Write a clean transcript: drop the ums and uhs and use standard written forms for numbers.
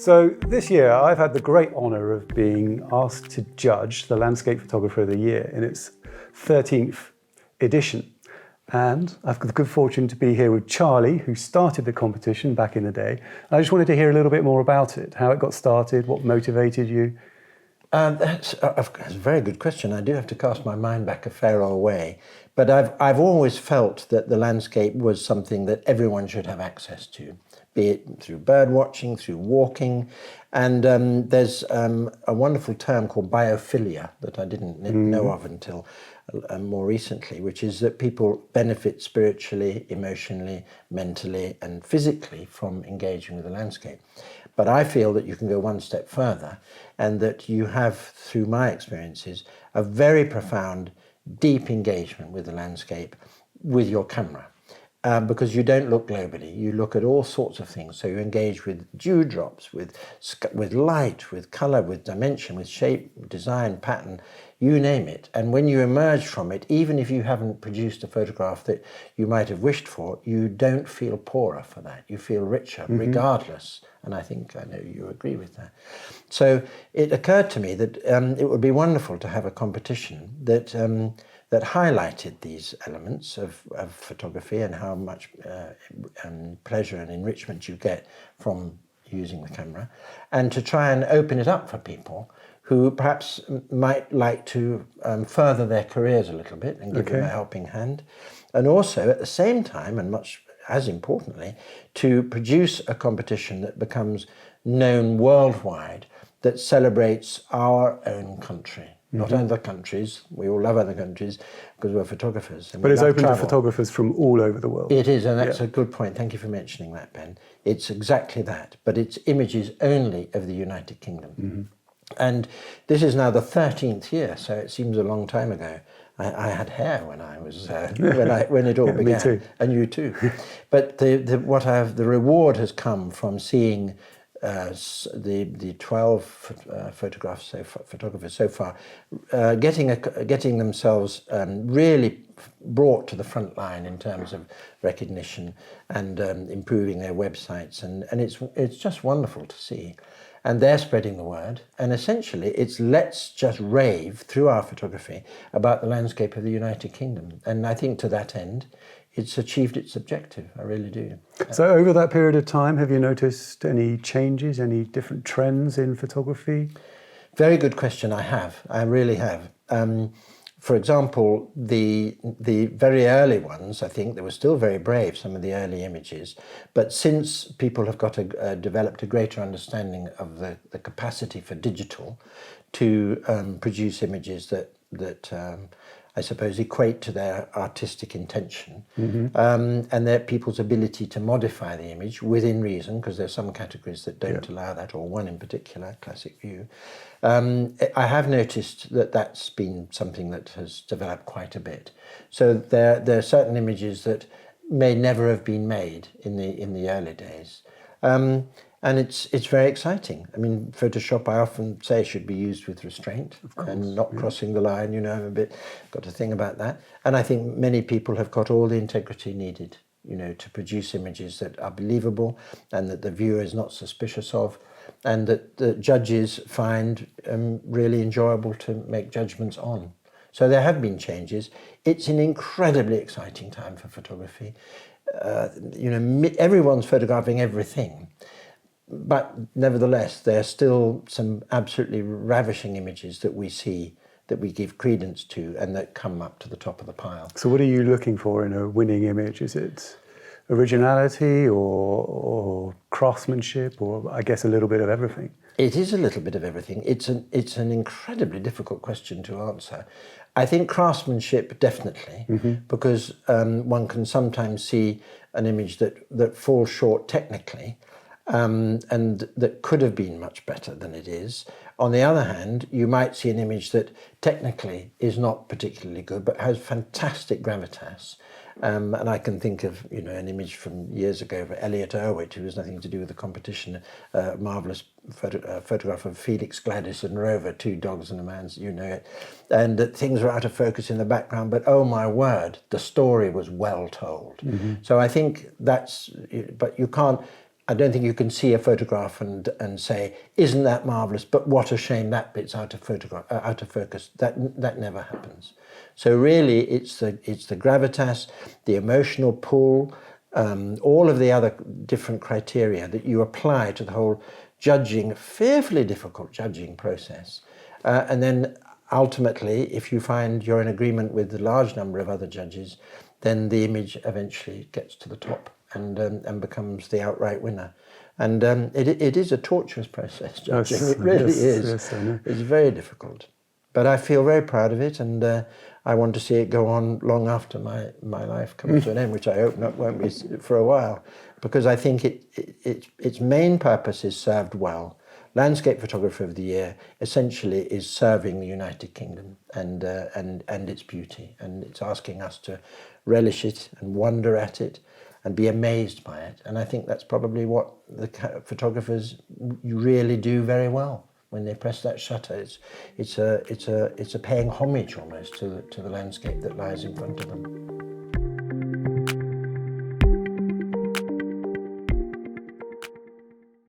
So this year I've had the great honour of being asked to judge the Landscape Photographer of the Year in its 13th edition. And I've got the good fortune to be here with Charlie, who started the competition back in the day. I just wanted to hear a little bit more about it, how it got started, what motivated you. That's a very good question. I do have to cast my mind back a fair old way. But I've always felt that the landscape was something that everyone should have access to, be it through bird watching, through walking. And there's a wonderful term called biophilia that I didn't know of until more recently, which is that people benefit spiritually, emotionally, mentally, and physically from engaging with the landscape. But I feel that you can go one step further, and that you have, through my experiences, a very profound, deep engagement with the landscape with your camera. Because you don't look globally, you look at all sorts of things. So you engage with dewdrops, with light, with colour, with dimension, with shape, design, pattern, you name it. And when you emerge from it, even if you haven't produced a photograph that you might have wished for, you don't feel poorer for that. You feel richer, regardless. And I know you agree with that. So it occurred to me that it would be wonderful to have a competition that highlighted these elements of photography and how much pleasure and enrichment you get from using the camera, and to try and open it up for people who perhaps might like to further their careers a little bit and give them a helping hand. And also at the same time, and much as importantly, to produce a competition that becomes known worldwide, that celebrates our own country. Not other countries. We all love other countries because we're photographers. But it's open to photographers from all over the world. It is, and that's a good point. Thank you for mentioning that, Ben. It's exactly that, but it's images only of the United Kingdom. And this is now the 13th year, so it seems a long time ago. I had hair when I was when it all began, me too. And you too. But the reward has come from seeing the 12 photographers so far getting themselves really brought to the front line in terms of recognition and improving their websites, and it's just wonderful to see. And they're spreading the word, and essentially it's let's just rave through our photography about the landscape of the United Kingdom. And I think to that end it's achieved its objective. I really do. So over that period of time, have you noticed any changes, any different trends in photography? Very good question. I really have. For example, the very early ones, I think they were still very brave, some of the early images, but since people have developed a greater understanding of the capacity for digital to produce images that I suppose equate to their artistic intention, and their people's ability to modify the image within reason, because there's some categories that don't allow that, or one in particular, classic view. I have noticed that that's been something that has developed quite a bit. So there are certain images that may never have been made in the early days. And it's very exciting. I mean, Photoshop, I often say, should be used with restraint and not crossing the line. You know, I'm got a thing about that. And I think many people have got all the integrity needed, to produce images that are believable and that the viewer is not suspicious of, and that the judges find really enjoyable to make judgments on. So there have been changes. It's an incredibly exciting time for photography. Everyone's photographing everything. But nevertheless, there are still some absolutely ravishing images that we see, that we give credence to, and that come up to the top of the pile. So what are you looking for in a winning image? Is it originality or craftsmanship, or I guess a little bit of everything? It is a little bit of everything. It's an incredibly difficult question to answer. I think craftsmanship, definitely, because one can sometimes see an image that falls short technically, and that could have been much better than it is. On the other hand, you might see an image that technically is not particularly good, but has fantastic gravitas. And I can think of an image from years ago of Elliot Erwitt, who was nothing to do with the competition, a marvellous photograph of Felix, Gladys and Rover, two dogs and a man's, it. And that things were out of focus in the background, but oh my word, the story was well told. So I think but you can't I don't think you can see a photograph and say, isn't that marvellous, but what a shame that bit's out of focus. That never happens. So really it's the gravitas, the emotional pull, all of the other different criteria that you apply to the whole judging, fearfully difficult judging process. And then ultimately, if you find you're in agreement with the large number of other judges, then the image eventually gets to the top and becomes the outright winner. And it is a torturous process, judging. Yes, It really yes, is. yes, I know. It's very difficult. But I feel very proud of it, and I want to see it go on long after my life comes to an end, which I hope won't be for a while, because I think its main purpose is served well. Landscape Photographer of the Year essentially is serving the United Kingdom and its beauty, and it's asking us to relish it and wonder at it and be amazed by it. And I think that's probably what the photographers really do very well when they press that shutter. It's a paying homage almost to the landscape that lies in front of them.